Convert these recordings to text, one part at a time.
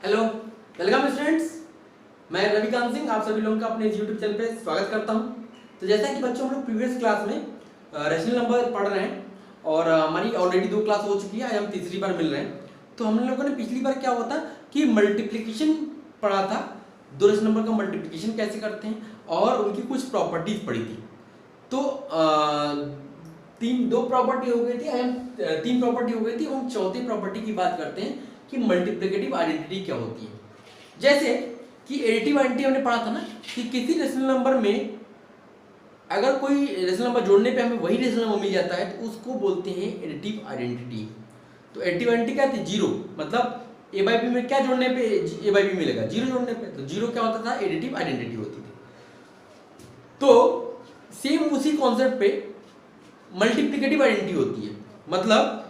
Hello, welcome students. मैं रविकांत सिंह आप सभी लोगों का अपने यूट्यूब चैनल पे स्वागत करता हूं। तो जैसा कि बच्चों हम लोग प्रीवियस क्लास में रेशनल नंबर पढ़ रहे हैं और हमारी ऑलरेडी 2 क्लास हो चुकी है, आज हम तीसरी बार मिल रहे हैं। तो हम लोगों ने पिछली बार क्या हुआ था कि मल्टीप्लिकेशन पढ़ा था, 2 रेशनल नंबर का मल्टीप्लिकेशन कैसे करते हैं और उनकी कुछ प्रॉपर्टीज पढ़ी थी। तो दो प्रॉपर्टी हो गई थी, 3 प्रॉपर्टी हो गई थी। हम चौथी प्रॉपर्टी की बात करते हैं कि मल्टीप्लिकेटिव आइडेंटिटी क्या होती है। जैसे कि एडिटिव आइडेंटिटी हमने पढ़ा था ना कि किसी रेशनल नंबर में अगर कोई रेशनल नंबर जोड़ने पे हमें वही रेशनल नंबर मिल जाता है तो उसको बोलते हैं एडिटिव आइडेंटिटी। तो एडिटिव आइडेंटिटी क्या थी? जीरो, मतलब ए बाई बी में क्या जोड़ने पे ए बाई बी मिलेगा? जीरो जोड़ने पे। तो जीरो क्या होता था? एडिटिव आइडेंटिटी होती थी। तो सेम उसी कॉन्सेप्ट पे मल्टीप्लिकेटिव आइडेंटिटी होती है, मतलब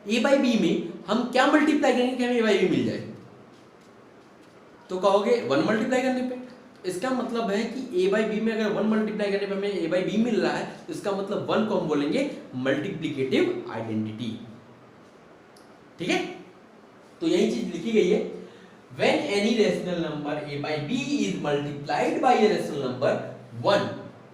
ए बाई बी में हम क्या मल्टीप्लाई करेंगे कि हमें ए बाई बी मिल जाए? तो कहोगे 1 मल्टीप्लाई करने पे। इसका मतलब है कि ए बाई बी में अगर 1 मल्टीप्लाई करने पे हमें ए बाई बी मिल रहा है तो इसका मतलब 1 को हम बोलेंगे मल्टीप्लिकेटिव आइडेंटिटी। ठीक है, तो यही चीज लिखी गई है। When any rational number a by b is multiplied by a rational number 1,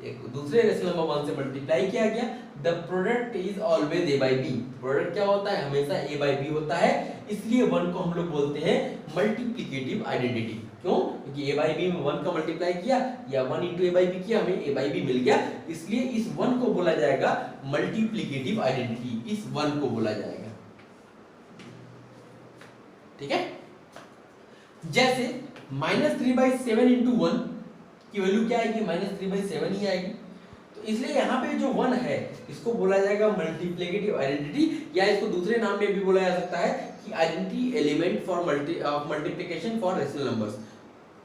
एक दूसरे रेशनल नंबर 1 से मल्टीप्लाई किया गया, the product is always a by b. Product क्या होता है? हमेशा ए बाई बी होता है, इसलिए 1 को हम लोग बोलते हैं मल्टीप्लिकेटिव आइडेंटिटी। क्यों? क्योंकि ए बाई बी में 1 का मल्टीप्लाई किया या 1 इंटू ए बाई बी किया, हमें ए बाई बी मिल गया, इसलिए इस 1 को बोला जाएगा मल्टीप्लिकेटिव आइडेंटिटी। इस 1 को बोला जाएगा। ठीक है, जैसे -3/7 इंटू 1 की वैल्यू क्या आएगी? -3/7 ही आएगी। तो इसलिए यहाँ पे जो 1 है इसको बोला जाएगा मल्टीप्लिकेटिव आइडेंटिटी, या इसको दूसरे नाम में भी बोला जा सकता है कि identity element for multiplication for rational numbers.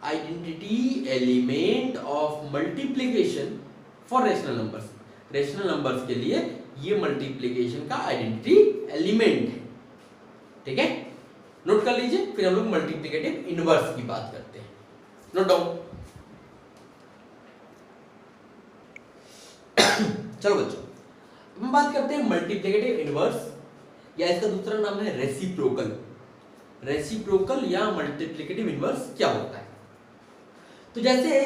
Identity element of multiplication for rational numbers. Rational numbers के लिए ये मल्टीप्लिकेशन का आइडेंटिटी एलिमेंट है। ठीक है, नोट कर लीजिए, फिर हम लोग मल्टीप्लिकेटिव इनवर्स की बात करते हैं। Note down. चलो बच्चों, हम बात करते हैं मल्टीप्लिकेटिव इनवर्स, या इसका दूसरा नाम है रेसिप्रोकल। रेसिप्रोकल या मल्टीप्लिकेटिव इनवर्स क्या होता है? तो जैसे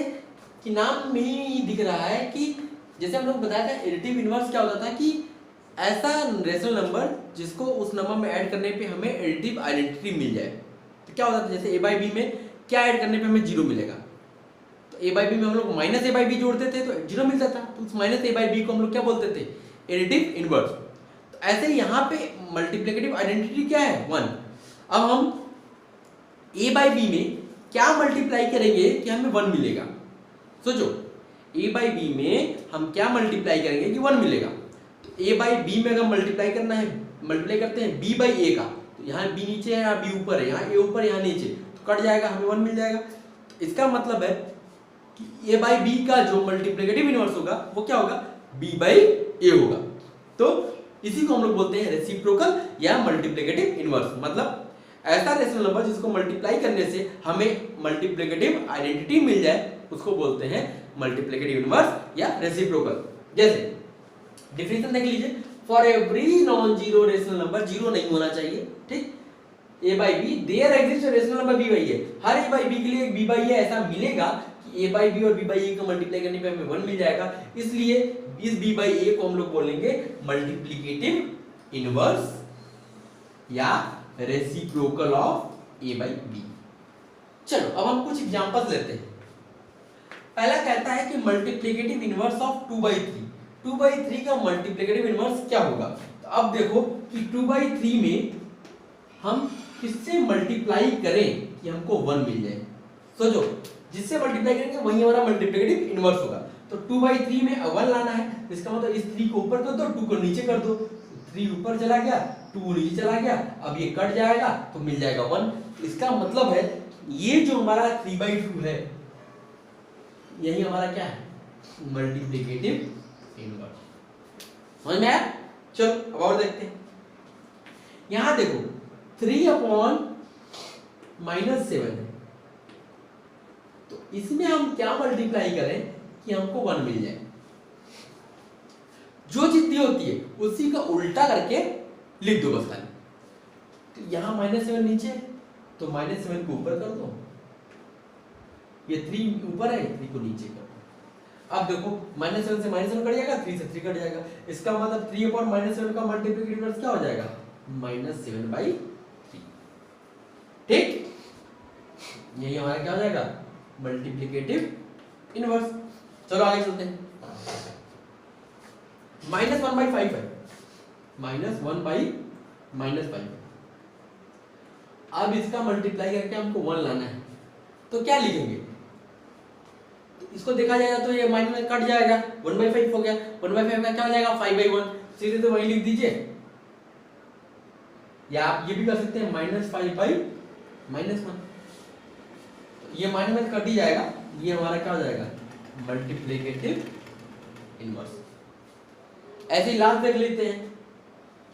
कि नाम में ही दिख रहा है कि जैसे हम लोग बताया था एडिटिव इनवर्स क्या होता था कि ऐसा रेशनल नंबर जिसको उस नंबर में ऐड करने पे हमें एडिटिव आइडेंटिटी मिल जाए। तो क्या होता था? जैसे ए बाई बी में क्या ऐड करने पे हमें 0 मिलेगा, तो ए बाई बी में हम लोग माइनस ए बाई बी जोड़ते थे तो 0 मिलता था, तो उस माइनस ए बाई बी को हम लोग क्या बोलते थे? Additive inverse. तो ऐसे यहाँ पे मल्टीप्लिकेटिव आइडेंटिटी क्या है? 1। अब हम ए बाई बी में क्या मल्टीप्लाई करेंगे कि हमें 1 मिलेगा? सोचो, ए बाई बी में हम क्या मल्टीप्लाई करेंगे कि 1 मिलेगा? तो ए बाई बी में अगर मल्टीप्लाई करना है, मल्टीप्लाई करते हैं बी बाई ए का, तो यहाँ बी नीचे है, यहाँ बी ऊपर है, यहाँ ए ऊपर, यहाँ नीचे, तो कट जाएगा, हमें 1 मिल जाएगा। तो इसका मतलब है कि ए बाई बी का जो मल्टीप्लिकेटिव इनवर्स होगा वो क्या होगा? बी बाई ए होगा। तो इसी को हम लोग बोलते हैं रेसिप्रोकल या मल्टीप्लिकेटिव इनवर्स। मतलब ऐसा रेशनल नंबर जिसको मल्टीप्लाई करने से हमें मल्टीप्लिकेटिव आइडेंटिटी मिल जाए उसको बोलते हैं मल्टीप्लिकेटिव इनवर्स या रेसिप्रोकल। जैसे डेफिनेशन देख लीजिए, for every non zero rational number, zero नहीं होना चाहिए, ठीक, a by b there exist rational number b by a. हर ए बाई बी के लिए एक बी बाई ए ऐसा मिलेगा कि ए बाई बी और बी बाई ए को मल्टीप्लाई करने पे हमें 1 मिल जाएगा, इसलिए इस बी बाई ए को हम लोग बोलेंगे मल्टीप्लिकेटिव इनवर्स या reciprocal of a by b. चलो अब हम कुछ एग्जांपल्स लेते हैं। पहला कहता है कि मल्टीप्लिकेटिव इनवर्स ऑफ 2/3। 2/3 का मल्टीप्लिकेटिव इनवर्स क्या होगा? तो अब देखो कि 2/3 में हम किससे मल्टीप्लाई करें कि हमको 1 मिल जाए? सोचो, जिससे मल्टीप्लाई करेंगे वही हमारा मल्टीप्लिकेटिव इनवर्स होगा। तो 2/3 में 1 लाना है, इसका मतलब इस 3 को ऊपर कर दो, 2 को नीचे कर दो। 3 ऊपर चला गया, 2 नीचे चला गया, अब ये कट जाएगा तो मिल जाएगा 1। इसका मतलब है ये जो हमारा 3/2 है यही हमारा क्या है? Multiplicative inverse. समझ में आया? चलो अब और देखते हैं। यहां देखो 3/-7 है, तो इसमें हम क्या मल्टीप्लाई करें कि हमको 1 मिल जाए? जो जितनी होती है उसी का उल्टा करके लिख दो बस खाली। तो यहां -7 नीचे, तो -7 को ऊपर कर दो, ये 3 ऊपर है, 3 को नीचे कर दो। अब देखो -7 से -7 कट जाएगा, 3 से 3 कट जाएगा, इसका मतलब 3 अपॉन -7 का मल्टीप्लिकेटिव इनवर्स क्या हो जाएगा, -7/3। ठीक, यही हमारा क्या हो जाएगा, मल्टीप्लिकेटिव इनवर्स। चलो आगे चलते हैं। -1/5 है, -1/-5। अब इसका मल्टीप्लाई करके हमको 1 लाना है, तो क्या लिखेंगे, इसको देखा जाएगा तो ये माइनस में कट जाएगा, 1/5 हो गया, 1/5 का क्या हो जाएगा, 5/1, सीधे तो वही लिख दीजिए। या आप ये भी कर सकते हैं -5/-1, ये माइनस में कट ही जाएगा, ये हमारा क्या हो जाएगा, मल्टीप्लिकेटिव इनवर्स। ऐसे ही लास्ट देख लेते हैं,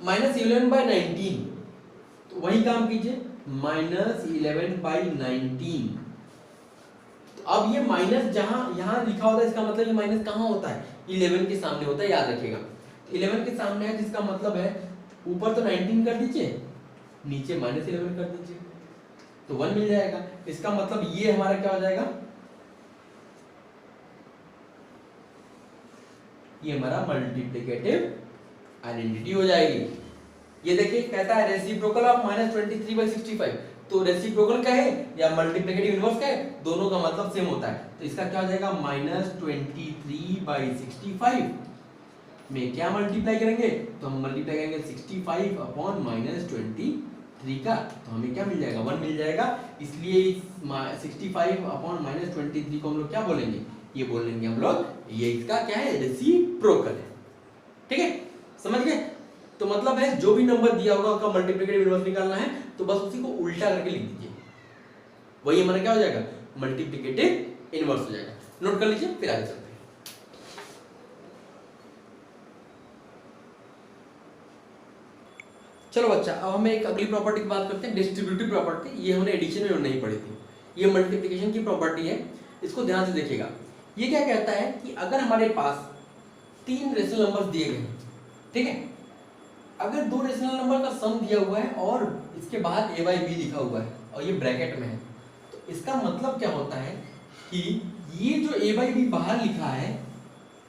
-11/19, तो वही काम कीजिए, -11/19। तो अब ये माइनस जहां यहां लिखा होता है, इसका मतलब ये माइनस कहां होता है, 11 के सामने होता है, याद रखिएगा। 11 के सामने है, जिसका मतलब है ऊपर तो 19 कर दीजिए, नीचे -11 कर दीजिए, तो 1 मिल जाएगा। इसका मतलब ये हमारा क्या हो जाएगा, ये हमारा मल्टीप्लिकेटिव आइडेंटिटी हो जाएगी। ये देखिए कहता है रेसिप्रोकल ऑफ -23/65, तो रेसिप्रोकल का है या मल्टीप्लिकेटिव इनवर्स का है, दोनों का मतलब सेम होता है, तो इसका क्या हो जाएगा, -23/65 में क्या मल्टीप्लाई करेंगे, तो हम मल्टीप्लाई करेंगे 65 अपॉन -23 का, तो हमें क्या मिल जाएगा, 1 मिल जाएगा। इसलिए 65 अपॉन -23 को हम लोग क्या बोलेंगे, ये बोलेंगे हम लोग, ये इसका क्या है, रेसिप्रोकल है। ठीक है, समझ गए। तो मतलब है जो भी नंबर दिया होगा उसका मल्टीप्लिकेटिव इनवर्स निकालना है, तो बस उसी को उल्टा करके लिख दीजिए, वही हमारा क्या हो जाएगा, मल्टीप्लिकेटिव इनवर्स हो जाएगा। नोट कर लीजिए, फिर आगे चलते हैं। चलो बच्चा, अब हम एक अगली प्रॉपर्टी की बात करते हैं, डिस्ट्रीब्यूटिव प्रॉपर्टी। ये हमने एडिशन में नहीं पढ़ी थी, ये मल्टीप्लिकेशन की प्रॉपर्टी है, इसको ध्यान से देखिएगा। ये क्या कहता है कि अगर हमारे पास 3 रेशनल नंबर्स दिए गए हैं, ठीक है, अगर 2 रेशनल नंबर का सम दिया हुआ है और इसके बाद a/b लिखा हुआ है और ये ब्रैकेट में है, तो इसका मतलब क्या होता है कि ये जो a/b बाहर लिखा है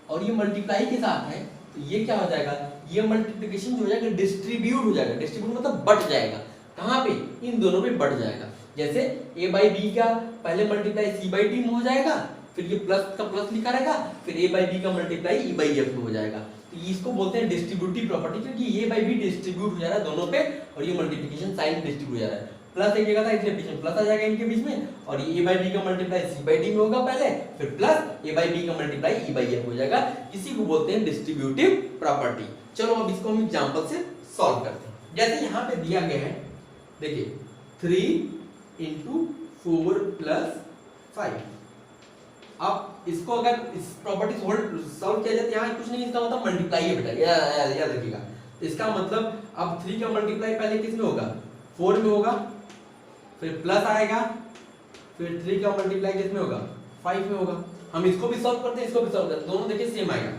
और ये मल्टीप्लाई के साथ है, तो ये क्या हो जाएगा, ये मल्टीप्लिकेशन जो हो जाएगा डिस्ट्रीब्यूट हो जाएगा। डिस्ट्रीब्यूट मतलब बट जाएगा, कहाँ पे, इन दोनों पे बट जाएगा। जैसे a/b का पहले मल्टीप्लाई c/d में हो जाएगा, फिर ये प्लस का प्लस लिखा रहेगा, फिर a/b का मल्टीप्लाई e/f में हो जाएगा। तो इसको बोलते हैं डिस्ट्रीब्यूटिव प्रॉपर्टी, क्योंकि a/b डिस्ट्रीब्यूट हो जा रहा है दोनों पे और ये मल्टीप्लिकेशन साइन डिस्ट्रीब्यूट हो जा रहा है। प्लस एक जगह था इसलिए बीच में प्लस आ जाएगा इनके बीच में, और ये a/b का मल्टीप्लाई c/d में होगा पहले, फिर प्लस a/b का मल्टीप्लाई e/f हो जाएगा। इसी को बोलते हैं डिस्ट्रीब्यूटिव प्रॉपर्टी। चलो अब इसको हम एग्जांपल से सॉल्व करते हैं। जैसे यहाँ पे दिया गया है, देखिए 3 × 4 + 5। अब इसको अगर इस प्रॉपर्टी सॉल्व किया जाए, यहाँ कुछ नहीं, इसका मतलब मल्टीप्लाई है बेटा, याद रखिएगा। तो इसका मतलब अब 3 का मल्टीप्लाई पहले किस में होगा, 4 में होगा, फिर प्लस आएगा, फिर 3 का मल्टीप्लाई किस में होगा, 5 में होगा। हम इसको भी सॉल्व करते हैं, इसको भी सॉल्व करते हैं, दोनों देखिए सेम आएगा।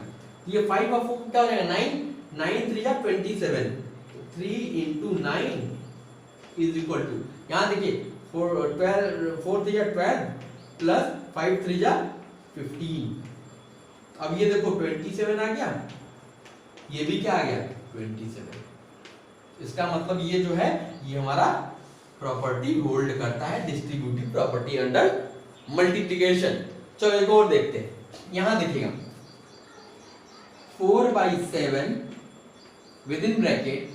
ये 5 और 4 क्या हो जाएगा, 9, 9 3 जा 27, 3 × 9 = यहाँ देखिए 4 3 जा 12 प्लस 5 3 जा 15। अब ये देखो 27 आ गया, ये भी क्या आ गया, 27। इसका मतलब ये जो है, ये हमारा प्रॉपर्टी होल्ड करता है, डिस्ट्रीब्यूटिव प्रॉपर्टी अंडर मल्टीप्लिकेशन। चलो एक और देखते हैं, यहां देखिएगा 4/7 विदिन ब्रैकेट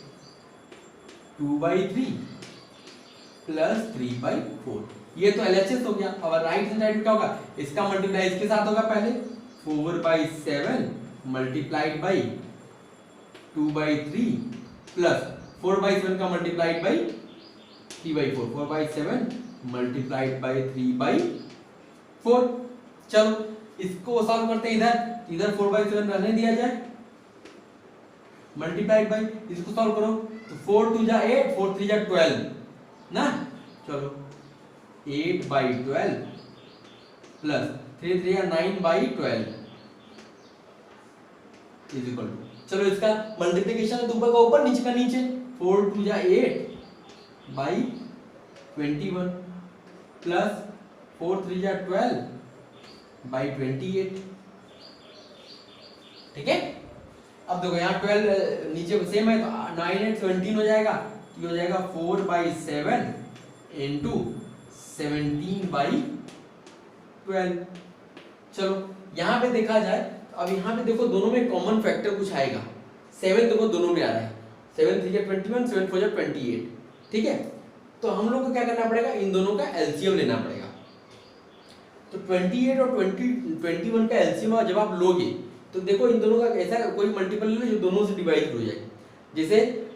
2/3 प्लस 3/4। ये तो LHS हो गया। अब राइट हैंड साइड में क्या होगा, इसका मल्टीप्लाई इसके साथ होगा, पहले 4/7 मल्टीप्लाइड बाई 2/3 प्लस 4/7 का मल्टीप्लाइड बाई 3/4, 4/7 मल्टीप्लाइड बाई 3/4। चलो इसको सॉल्व करते हैं, इधर 4/7 रहने दिया जाए, मल्टीप्लाइड बाई, इसको सॉल्व करो तो 4 2 जा 8, 4 3 जा 12 ना। चलो 8/12 प्लस 3 3 या 9/12 इज इक्वल टू, चलो इसका मल्टीप्लिकेशन है, ऊपर का ऊपर नीचे का नीचे, 4 2 जा 8 बाई 21 प्लस 4 3 जा 12 बाई 28। ठीक है, अब देखो यहाँ 12 नीचे सेम है तो 9 8 17 हो जाएगा, ये हो जाएगा 4 बाई 7 इंटू 17 बाई 12। चलो यहाँ पे देखा जाए, अब यहाँ पे देखो दोनों में कॉमन फैक्टर कुछ आएगा, 7 देखो दोनों में आ रहा है, 7 3 जा 21 7 4 जा 28। ठीक है, तो हम लोग को क्या करना पड़ेगा, इन दोनों का एलसीएम लेना पड़ेगा। तो 28 और 21 का एलसीएम जब आप लोगे तो देखो इन दोनों का ऐसा कोई मल्टीपल ले लो जो दोनों से डिवाइड हो जाए, जैसे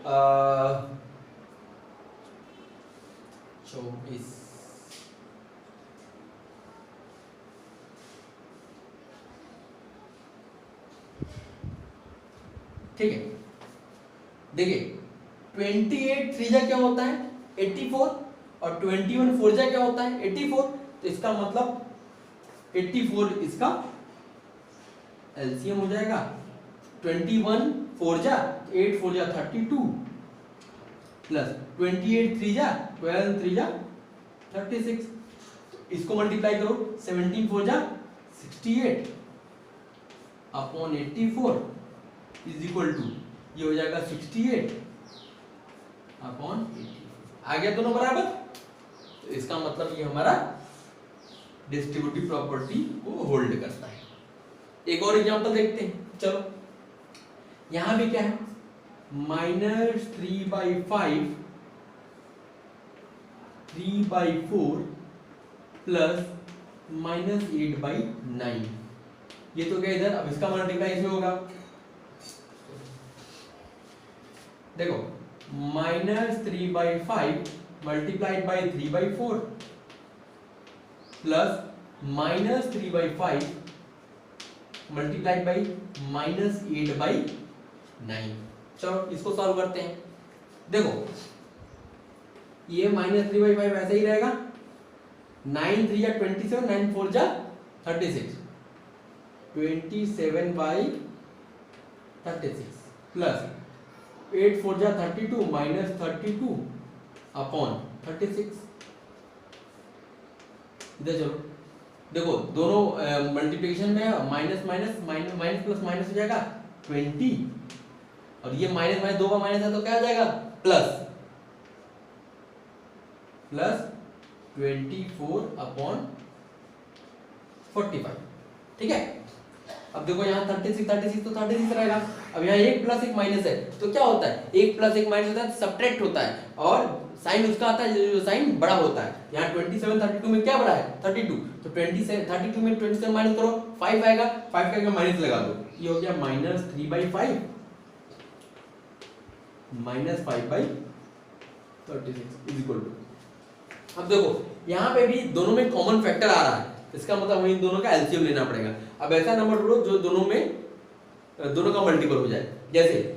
24। ठीक है, देखिए 28 3 जा क्या होता है 84 और 21 4 जा क्या होता है 84, तो इसका मतलब 84 इसका एलसीएम हो जाएगा। 21 4 जा 8 4 जा 32 प्लस 28 3 जा 12 3 जा 36, इसको मल्टीप्लाई करो 17 4 जा 68 अपॉन 84 इज इक्वल टू, ये हो जाएगा 68 अपॉन 80। आ गया दोनों बराबर, तो इसका मतलब ये हमारा डिस्ट्रीब्यूटिव प्रॉपर्टी को होल्ड करता है। एक और एग्जांपल देखते हैं, चलो यहां भी क्या है, -3/5 3/4 प्लस -8/9, ये तो क्या इधर, अब इसका मल्टीप्लाई इसमें होगा, देखो -3/5 multiplied by 3/4 plus -3/5 multiplied by -8/9। चलो इसको सॉल्व करते हैं। देखो ये -3/5 ऐसे ही रहेगा, 9 3 जा 27 9 4 जा 36 27/36 प्लस 8 4 जा 32 -32 अपॉन 36। इधर चलो, देखो दोनों मल्टीप्लिकेशन में minus minus minus plus minus हो जाएगा 20, और ये माइनस माइनस दो का माइनस है तो क्या हो जाएगा प्लस 24 अपॉन 45। ठीक है, अब देखो यहाँ 36 36 तो 36 रहेगा, अब यहाँ एक प्लस एक माइनस है तो क्या होता है, एक प्लस एक माइनस होता है सब्ट्रैक्ट होता है और साइन उसका आता है जो साइन बड़ा होता है। यहाँ 27 32 में क्या बड़ा है 32, तो 27 32 में 27 माइनस करो 5 आएगा, 5 का माइनस लगा दो, ये हो गया -3/5 -5/36 इज इक्वल टू। अब देखो यहाँ पे भी दोनों में कॉमन फैक्टर आ रहा है, इसका मतलब हमें इन दोनों का एलसीएम लेना पड़ेगा। अब ऐसा नंबर ढूंढो जो दोनों में दोनों का मल्टीपल हो जाए, जैसे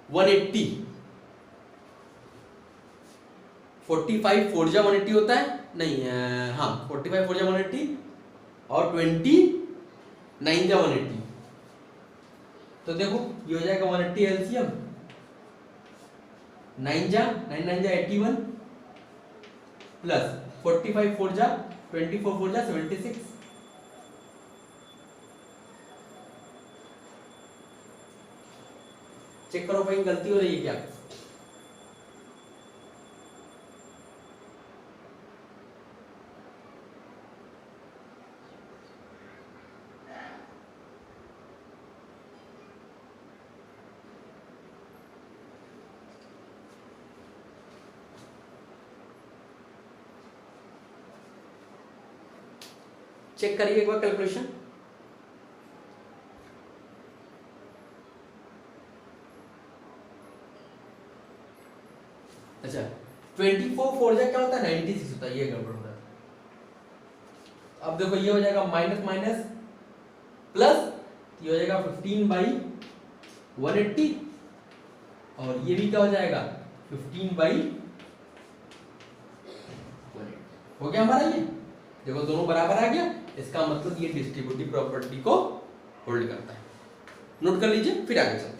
180 45 4 जा 180 होता है, नहीं हाँ 45 4 जा 180 और 29 जा 180, तो देखो ये हो जाएगा 180 एलसीएम, 9 जा 81 प्लस 45 4 जा 24 4 जा 76। चेक करो भाई गलती हो रही है क्या, चेक करिए एक बार कैलकुलेशन। अच्छा 24 4 जा क्या होता है 96 होता है, ये गड़बड़ होता है। अब देखो ये हो जाएगा माइनस माइनस प्लस, ये हो जाएगा 15/180 और ये भी क्या हो जाएगा 15/180 हो गया हमारा। ये देखो दोनों बराबर आ गया, इसका मतलब ये डिस्ट्रीब्यूटिव प्रॉपर्टी को होल्ड करता है। नोट कर लीजिए, फिर आगे चलते हैं।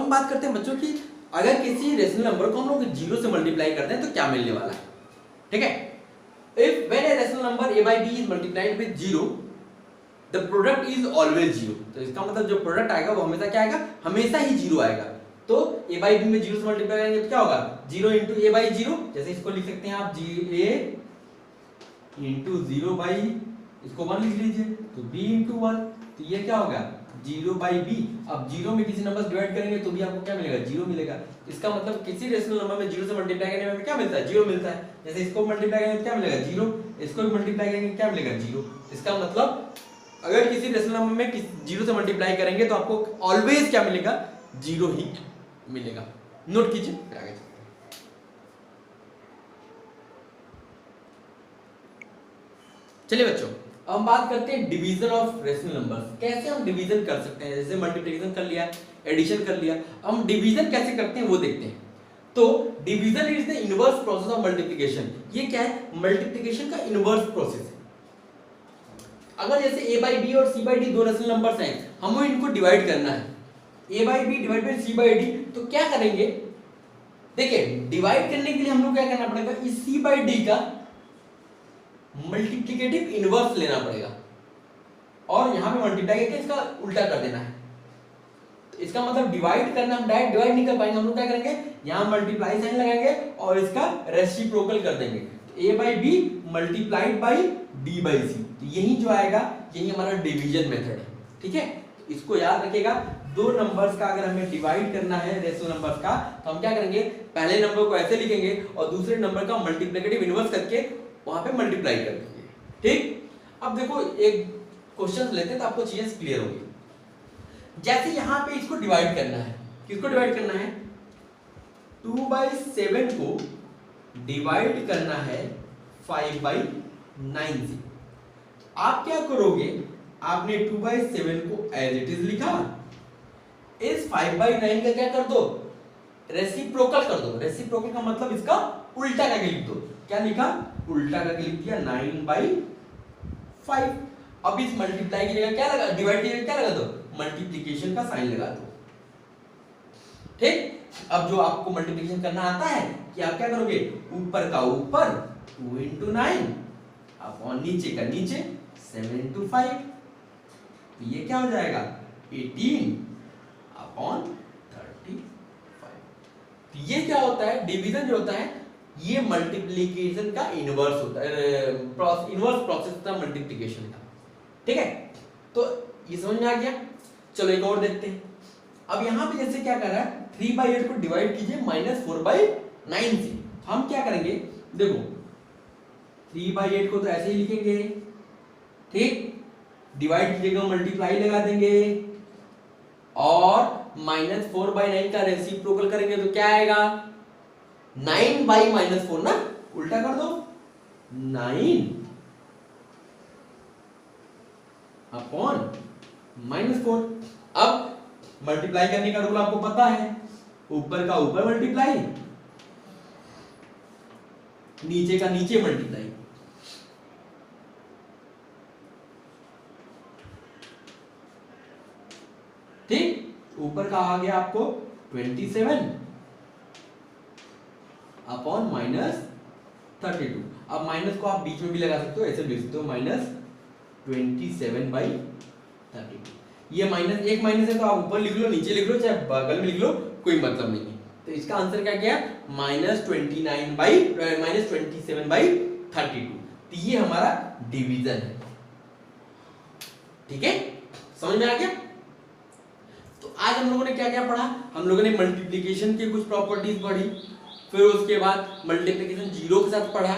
हम बात करते हैं बच्चों की, अगर किसी रेशनल नंबर को हम लोग 0 से मल्टीप्लाई करते हैं तो क्या मिलने वाला है, ठीक है। If when A rational number a by b is multiplied with 0 the product is always 0, तो इसका मतलब जो प्रोडक्ट आएगा वो हमेशा क्या आएगा, हमेशा ही 0 आएगा। तो a by b में 0 से मल्टीप्लाई करेंगे तो क्या होगा, 0 into a by 0, जैसे इसको लिख सकते हैं आप a into 0 by, इसको 1 लिख लीजिए, तो b into 1, तो ये क्या होगा 0 by b। अब 0 में किसी नंबर से डिवाइड करेंगे तो भी आपको क्या मिलेगा, 0 मिलेगा। इसका मतलब किसी रेशनल नंबर में 0 से मल्टीप्लाई करने में क्या मिलता है, 0 मिलता है। जैसे इसको मल्टीप्लाई करेंगे तो क्या मिलेगा 0, इसको भी मल्टीप्लाई करेंगे क्या मिलेगा 0। इसका मतलब अगर किसी रेशनल नंबर में 0 से मल्टीप्लाई करेंगे तो आपको ऑलवेज क्या मिलेगा, 0 ही मिलेगा। नोट कीजिए, आगे चलिए बच्चों, अब हम बात करते हैं डिवीजन ऑफ रेशनल नंबर्स। कैसे हम डिवीजन कर सकते हैं, जैसे मल्टीप्लिकेशन कर लिया, एडिशन कर लिया, हम डिवीजन कैसे करते हैं वो देखते हैं। तो division is the inverse process of multiplication. ये क्या है, मल्टीप्लिकेशन का इनवर्स प्रोसेस है। अगर जैसे a by b और c by d दो रेशनल नंबर्स हैं, हमें इनको डिवाइड करना है, a by b divide by c by d, तो क्या करेंगे, देखिए डिवाइड करने के लिए हम लोग क्या करना पड़ेगा, इस c by d का मल्टीप्लिकेटिव इनवर्स लेना पड़ेगा और यहां पे मल्टीप्लाई करके इसका उल्टा कर देना है। तो इसका मतलब डिवाइड करना, हम डायरेक्ट डिवाइड नहीं कर पाएंगे, हम लोग क्या करेंगे, यहां मल्टीप्लाई साइन लगाएंगे और इसका रेसिप्रोकल कर देंगे। तो a by b multiplied by d by c, तो यही जो आएगा यही हमारा डिवीजन मेथड है, ठीक है। तो इसको याद रखिएगा, दो नंबर्स का अगर हमें डिवाइड करना है रेशनल नंबर्स का, तो हम क्या करेंगे, पहले नंबर को ऐसे लिखेंगे और दूसरे नंबर का मल्टीप्लिकेटिव इनवर्स करके वहां पे मल्टीप्लाई कर देंगे, ठीक। अब देखो एक क्वेश्चन लेते हैं तो आपको चीजें क्लियर होगी। जैसे यहां पे इसको डिवाइड करना है, किसको डिवाइड करना है, 2/7 को डिवाइड करना है 5/9 से। आप क्या करोगे, आपने 2/7 को एज इट इज लिखा, इस 5/9 का क्या कर दो, रेसिप्रोकल कर दो। रेसिप्रोकल का मतलब इसका उल्टा करके लिख दो। क्या लिखा, उल्टा करके लिख दिया 9/5। अब इस मल्टीप्लाई की जगह क्या लगा, डिवाइड की जगह क्या लगा दो, मल्टीप्लिकेशन का साइन लगा दो, ठीक। अब जो आपको मल्टीप्लिकेशन करना आता है कि आप क्या करोगे, ऊपर का ऊपर 2 into 9 अपॉन नीचे का नीचे 7 into 5, तो ये क्या हो जाएगा 18 अपॉन 35। तो ये क्या होता है, डिवीजन जो होता है ये मल्टीप्लिकेशन का इनवर्स होता है, इनवर्स प्रोसेस होता है मल्टीप्लिकेशन का, ठीक है। तो ये समझ में आ गया। चलो एक और देखते हैं। अब यहां पे जैसे क्या कर रहा है, 3/8 को डिवाइड कीजिए -4/9 से। हम क्या करेंगे, देखो 3/8 को तो ऐसे ही लिखेंगे, ठीक, डिवाइड कीजिएगा मल्टीप्लाई लगा देंगे और -4/9 का रेसिप्रोकल करेंगे तो क्या आएगा, 9/-4 ना, उल्टा कर दो, 9 अपॉन -4। अब मल्टीप्लाई करने का रूल आपको पता है, ऊपर का ऊपर मल्टीप्लाई, नीचे का नीचे मल्टीप्लाई, ठीक। ऊपर का आ गया आपको 27 अपॉन -32। अब माइनस को आप बीच में भी लगा सकते हो, ऐसे लिख सकते हो -27/32। ये माइनस, एक माइनस है तो आप ऊपर लिख लो, नीचे लिख लो, चाहे बगल में लिख लो, कोई मतलब नहीं है। तो इसका आंसर क्या गया, -27/32। तो ये हमारा डिवीजन है, ठीक है, समझ में आ गया। तो आज हम लोगों ने क्या क्या पढ़ा, हम लोगों ने मल्टीप्लिकेशन की कुछ प्रॉपर्टीज पढ़ी, फिर उसके बाद मल्टीप्लिकेशन जीरो के साथ पढ़ा,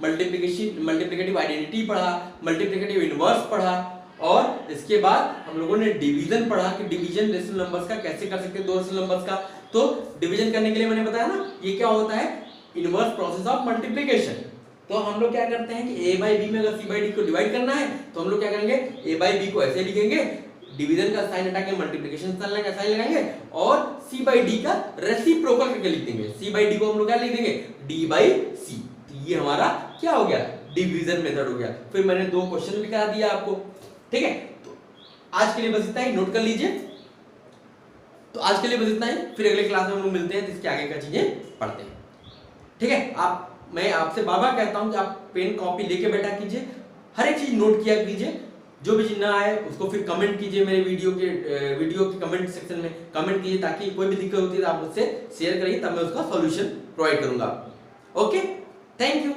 मल्टीप्लिकेटिव आइडेंटिटी पढ़ा, मल्टीप्लिकेटिव इनवर्स पढ़ा, और इसके बाद हम लोगों ने डिवीजन पढ़ा कि डिवीजन रेशनल नंबर्स का कैसे कर सकते हैं, दो रेशनल नंबर्स का। तो डिवीजन करने के लिए मैंने बताया ना, ये क्या होता है, इनवर्स प्रोसेस ऑफ मल्टीप्लिकेशन। तो हम लोग क्या करते हैं कि a by b में अगर c by d को डिवाइड करना है तो हम लोग क्या करेंगे, a by b को ऐसे लिखेंगे, डिवीजन का साइन हटा के मल्टीप्लिकेशन साइन लगाएंगे और c by d का रेसिप्रोकल करके लिख देंगे। c by d को हम लोग क्या लिख देंगे, d by c। तो ये हमारा क्या हो गया, डिवीजन मेथड हो गया। फिर मैंने दो क्वेश्चन भी करा दिया आपको, ठीक है। तो आज के लिए बस इतना ही, नोट कर लीजिए। तो आज के लिए बस इतना ही, फिर अगले क्लास में हम लोग मिलते हैं, जिसके आगे का चीजें पढ़ते हैं। ठीक है, मैं आपसे बार बार कहता हूं कि आप पेन कॉपी लेके बैठा कीजिए, हर एक चीज नोट किया कीजिए, जो भी चीज ना आए उसको फिर कमेंट कीजिए, मेरे वीडियो के कमेंट सेक्शन में कमेंट कीजिए, ताकि कोई भी दिक्कत होती है तो आप मुझसे शेयर करिए, तब मैं उसका सॉल्यूशन प्रोवाइड करूंगा। Okay, thank you.